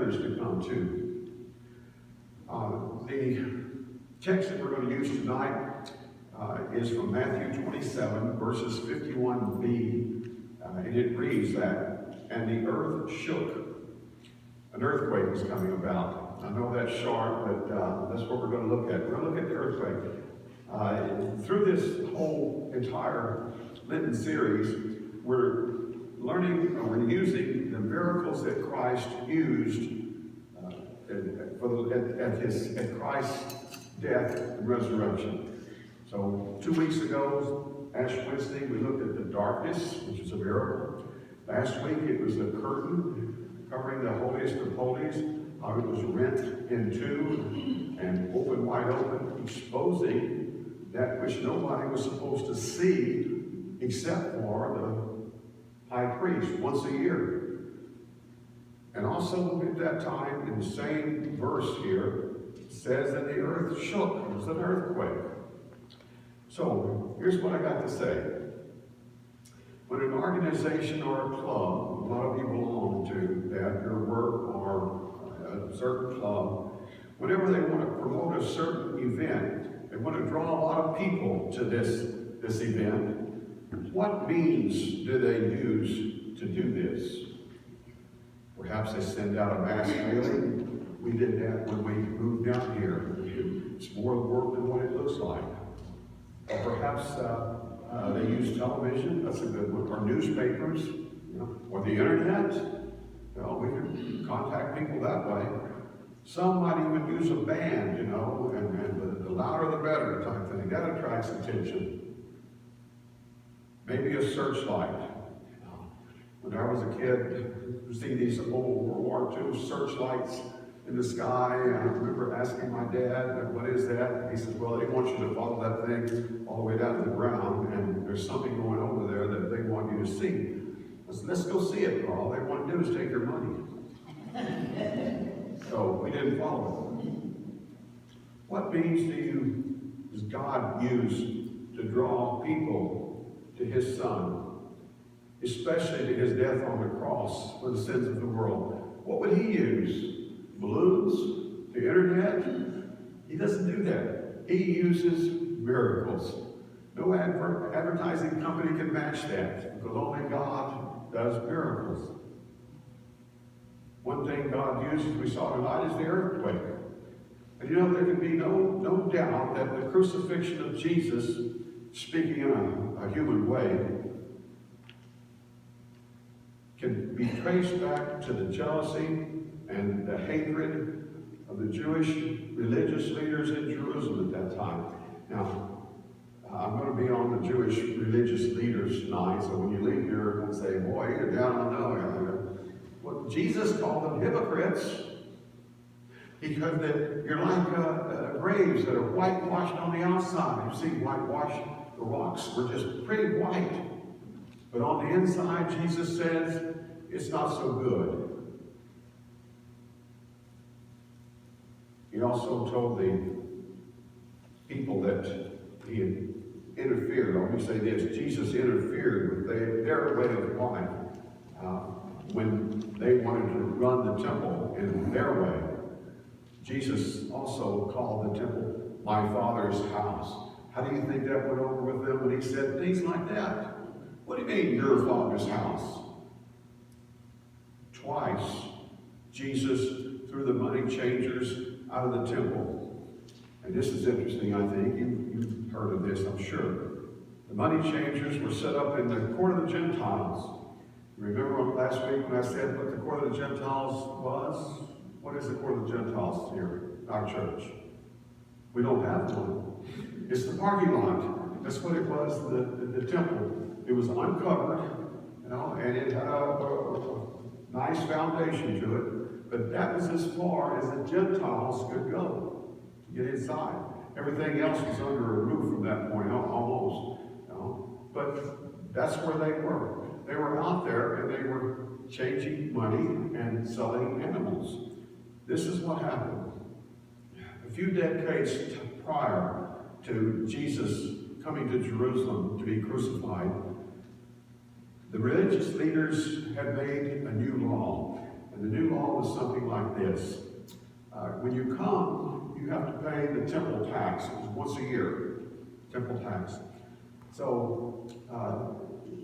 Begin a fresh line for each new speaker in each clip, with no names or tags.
others to come too. The text that we're going to use tonight is from Matthew 27, verses 51b, and it reads that, "And the earth shook." An earthquake is coming about. I know that's short, but that's what we're going to look at. We're going to look at the earthquake. Through this whole entire Lenten series, we're learning, or we're using the miracles that Christ used at Christ's death and resurrection. So 2 weeks ago, Ash Wednesday, we looked at the darkness, which is a miracle. Last week, it was the curtain covering the holiest of holies, how it was rent in two and open wide open, exposing that which nobody was supposed to see except for the high priest once a year. And also at that time, in the same verse here, it says that the earth shook. It was an earthquake. So here's what I got to say. When an organization or a club, a lot of you belong to that, your work or a certain club, whenever they want to promote a certain event, they want to draw a lot of people to this event, what means do they use to do this? Perhaps they send out a mass mailing. We did that when we moved down here. It's more work than what it looks like. Or perhaps they use television. That's a good one. Or newspapers, or the internet. We can contact people that way. Some might even use a band, and the louder the better type thing. That attracts attention. Maybe a searchlight. When I was a kid, you see these old World War II searchlights in the sky, and I remember asking my dad, "What is that?" And he says, "Well, they want you to follow that thing all the way down to the ground, and there's something going over there that they want you to see." I said, "Let's go see it, All they want to do is take your money." So we didn't follow it. What means does God use to draw people to His Son, especially to His death on the cross for the sins of the world? What would He use? Balloons? The internet? He doesn't do that. He uses miracles. No advertising company can match that, because only God does miracles. One thing God uses, we saw tonight, is the earthquake. And there can be no doubt that the crucifixion of Jesus, speaking in a human way, can be traced back to the jealousy and the hatred of the Jewish religious leaders in Jerusalem at that time. Now, I'm going to be on the Jewish religious leaders tonight, so when you leave here and say, "Boy, you're down on the..." Well, Jesus called them hypocrites, because you're like graves that are whitewashed on the outside. You see, whitewashed, the rocks were just pretty white. But on the inside, Jesus says, it's not so good. He also told the people that He had interfered. Let me say this: Jesus interfered with their way of life when they wanted to run the temple in their way. Jesus also called the temple my Father's house. How do you think that went over with them when He said things like that? What do you mean, your Father's house? Twice, Jesus threw the money changers out of the temple. And this is interesting, I think. You've heard of this, I'm sure. The money changers were set up in the court of the Gentiles. Remember last week when I said what the court of the Gentiles was? What is the court of the Gentiles here in our church? We don't have one. It's the parking lot. That's what it was, the temple. It was uncovered, and it had a nice foundation to it, but that was as far as the Gentiles could go to get inside. Everything else was under a roof from that point on, almost. But that's where they were. They were out there, and they were changing money and selling animals. This is what happened. A few decades prior to Jesus coming to Jerusalem to be crucified, the religious leaders had made a new law. And the new law was something like this. When you come, you have to pay the temple tax. It was once a year, temple tax. So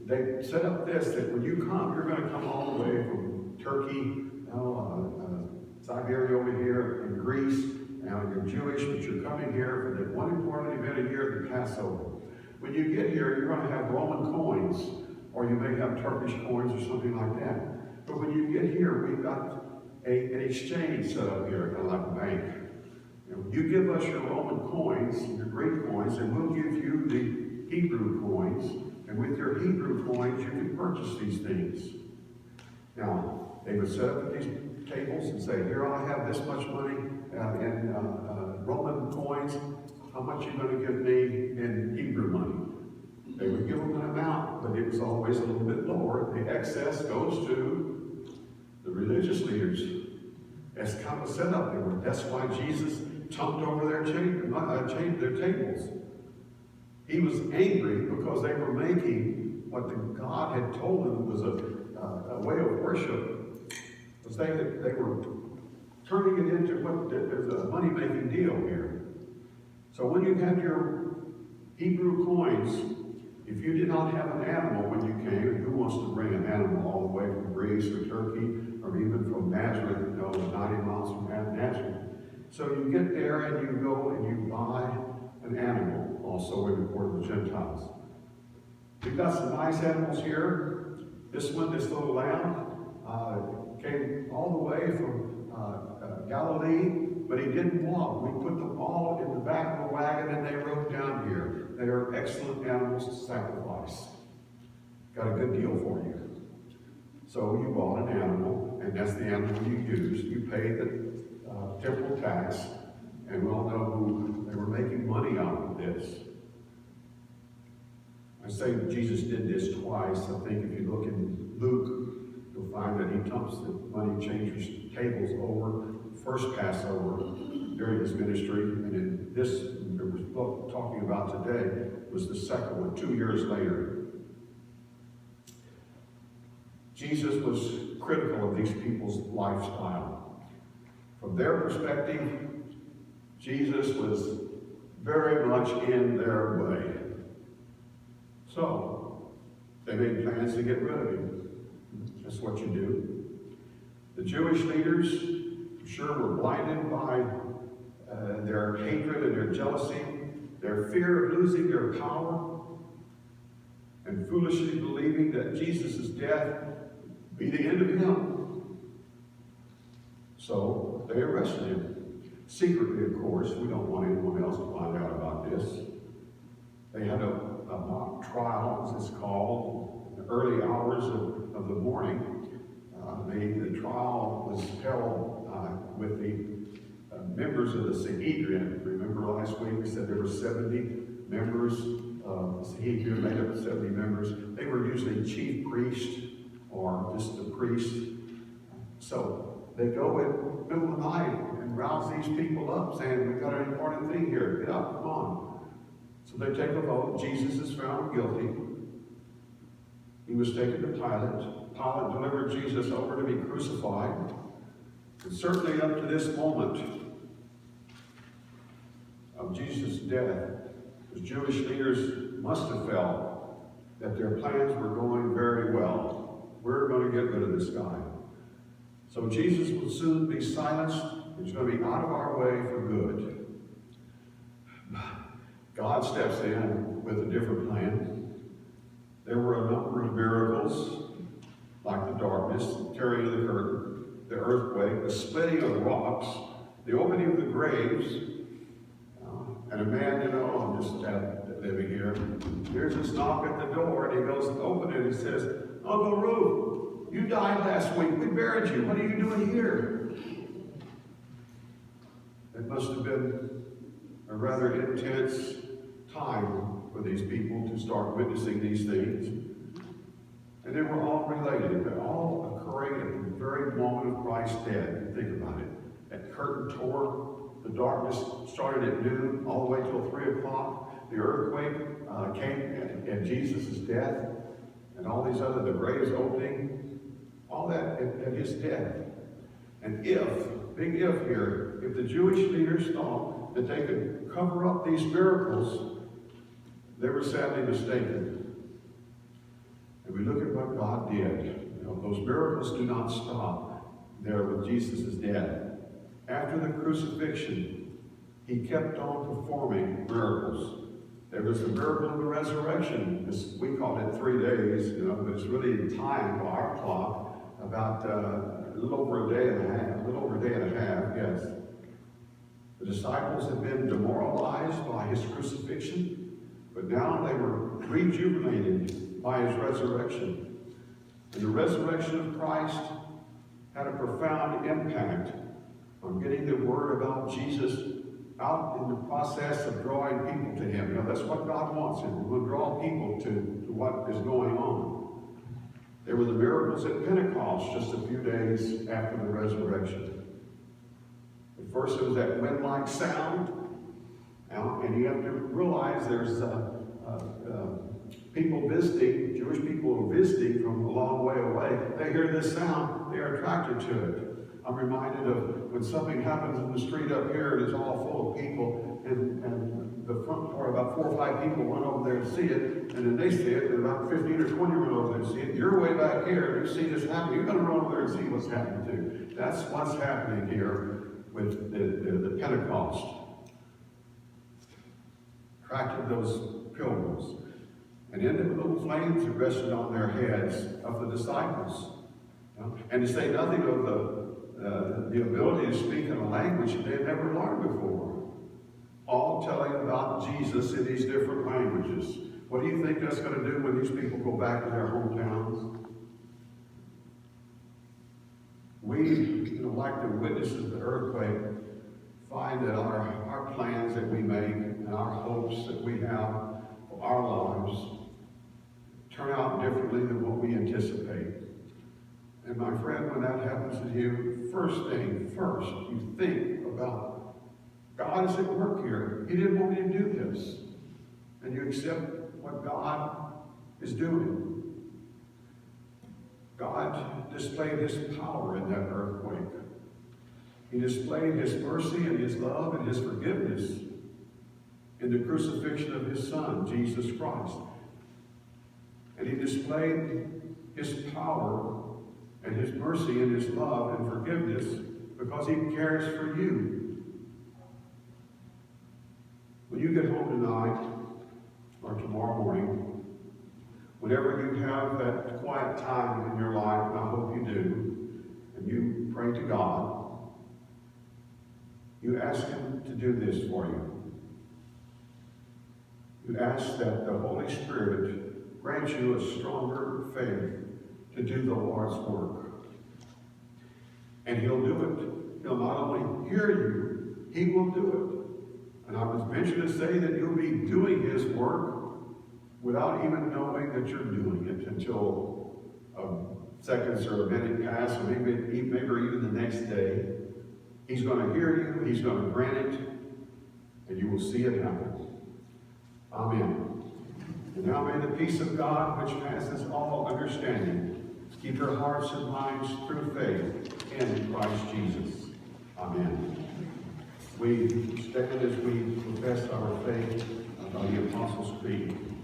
they set up this, that when you come, you're going to come all the way from Turkey, Siberia over here, and Greece. Now you're Jewish, but you're coming here for the one important event a year, the Passover. When you get here, you're going to have Roman coins, or you may have Turkish coins or something like that. But when you get here, we've got an exchange set up here, kind of like a bank. You give us your Roman coins, your Greek coins, and we'll give you the Hebrew coins. And with your Hebrew coins, you can purchase these things. Now, they would set up these tables and say, here I have this much money in Roman coins. How much are you going to give me in Hebrew money? They would give them an amount, but it was always a little bit lower. The excess goes to the religious leaders. That's kind of a setup there. That's why Jesus jumped over their tables. He was angry because they were making what God had told them was a way of worship. Was they were turning it into there's a money-making deal here. So when you had your Hebrew coins, if you did not have an animal when you came, and who wants to bring an animal all the way from Greece or Turkey, or even from Nazareth, 90 miles from Nazareth. So you get there and you go and you buy an animal, also in the court of the Gentiles. We've got some nice animals here. This one, this little lamb, came all the way from Galilee, but he didn't walk. We put them all in the back of the wagon and they rode down here. They are excellent animals to sacrifice. Got a good deal for you. So you bought an animal, and that's the animal you used. You paid the temple tax, and we all know who they were making money out of this. I say Jesus did this twice. I think if you look in Luke, you'll find that he dumps the money changers' tables over first Passover during his ministry, and in this that we're talking about today was the second one, 2 years later. Jesus was critical of these people's lifestyle. From their perspective, Jesus was very much in their way. So, they made plans to get rid of him. That's what you do. The Jewish leaders, I'm sure, were blinded by their hatred and their jealousy, their fear of losing their power, and foolishly believing that Jesus' death would be the end of him. So they arrested him. Secretly, of course. We don't want anyone else to find out about this. They had a mock trial, as it's called, in the early hours of the morning. The trial was held with the members of the Sanhedrin. Remember last week we said there were 70 members of the Sanhedrin, made up of 70 members. They were usually chief priest or just the priest. So they go in the middle of the night and rouse these people up, saying, we've got an important thing here. Get up, come on. So they take a vote. Jesus is found guilty. He was taken to Pilate. Pilate delivered Jesus over to be crucified. And certainly up to this moment of Jesus' death, the Jewish leaders must have felt that their plans were going very well. We're going to get rid of this guy. So Jesus will soon be silenced. He's going to be out of our way for good. God steps in with a different plan. There were a number of miracles, like the darkness, the tearing of the curtain, the earthquake, the splitting of rocks, the opening of the graves, and a man, I'm just living here. Here's this knock at the door, and he goes to open it, and he says, Uncle Ruth, you died last week. We buried you. What are you doing here? It must have been a rather intense time for these people to start witnessing these things. And they were all related. They're all occurring at the very moment of Christ's death. Think about it. That curtain tore. The darkness started at noon all the way till 3 o'clock. The earthquake came at Jesus' death. And all these other, the graves opening. All that at his death. And big if here, if the Jewish leaders thought that they could cover up these miracles, they were sadly mistaken. And we look at what God did. Those miracles do not stop there with Jesus' death. After the crucifixion, he kept on performing miracles. There was the miracle of the resurrection. We call it 3 days, but it's really time by our clock, about a little over a day and a half, yes. The disciples had been demoralized by his crucifixion, but now they were rejuvenated by his resurrection. And the resurrection of Christ had a profound impact on getting the word about Jesus out in the process of drawing people to him. That's what God wants. And we'll draw people to what is going on. There were the miracles at Pentecost just a few days after the resurrection. At first it was that wind-like sound. And you have to realize there's people visiting, Jewish people visiting from a long way away. They hear this sound, they are attracted to it. I'm reminded of when something happens in the street up here, it is all full of people, and the front door, about 4 or 5 people run over there and see it, and then they see it, and about 15 or 20 run over there and see it. You're way back here, and you see this happen, you're going to run over there and see what's happening too. That's what's happening here with the Pentecost. Attracted those pilgrims. And then there were little flames that rested on their heads of the disciples. And to say nothing of the ability to speak in a language that they had never learned before. All telling about Jesus in these different languages. What do you think that's going to do when these people go back to their hometowns? We, like the witnesses of the earthquake, find that our plans that we make and our hopes that we have for our lives turn out differently than what we anticipate. And my friend, when that happens to you, first, you think about God is at work here. He didn't want me to do this. And you accept what God is doing. God displayed his power in that earthquake. He displayed his mercy and his love and his forgiveness in the crucifixion of his Son, Jesus Christ. And he displayed his power and his mercy and his love and forgiveness because he cares for you. When you get home tonight or tomorrow morning, whenever you have that quiet time in your life, and I hope you do, and you pray to God, you ask him to do this for you. You ask that the Holy Spirit grant you a stronger faith to do the Lord's work. And he'll do it. He'll not only hear you, he will do it. And I was mentioned to say that you'll be doing his work without even knowing that you're doing it until seconds or a minute pass, or maybe even the next day. He's going to hear you, he's going to grant it, and you will see it happen. Amen. And now may the peace of God, which passes all understanding, keep your hearts and minds through faith in Christ Jesus. Amen. We stand as we profess our faith by the Apostles' Creed.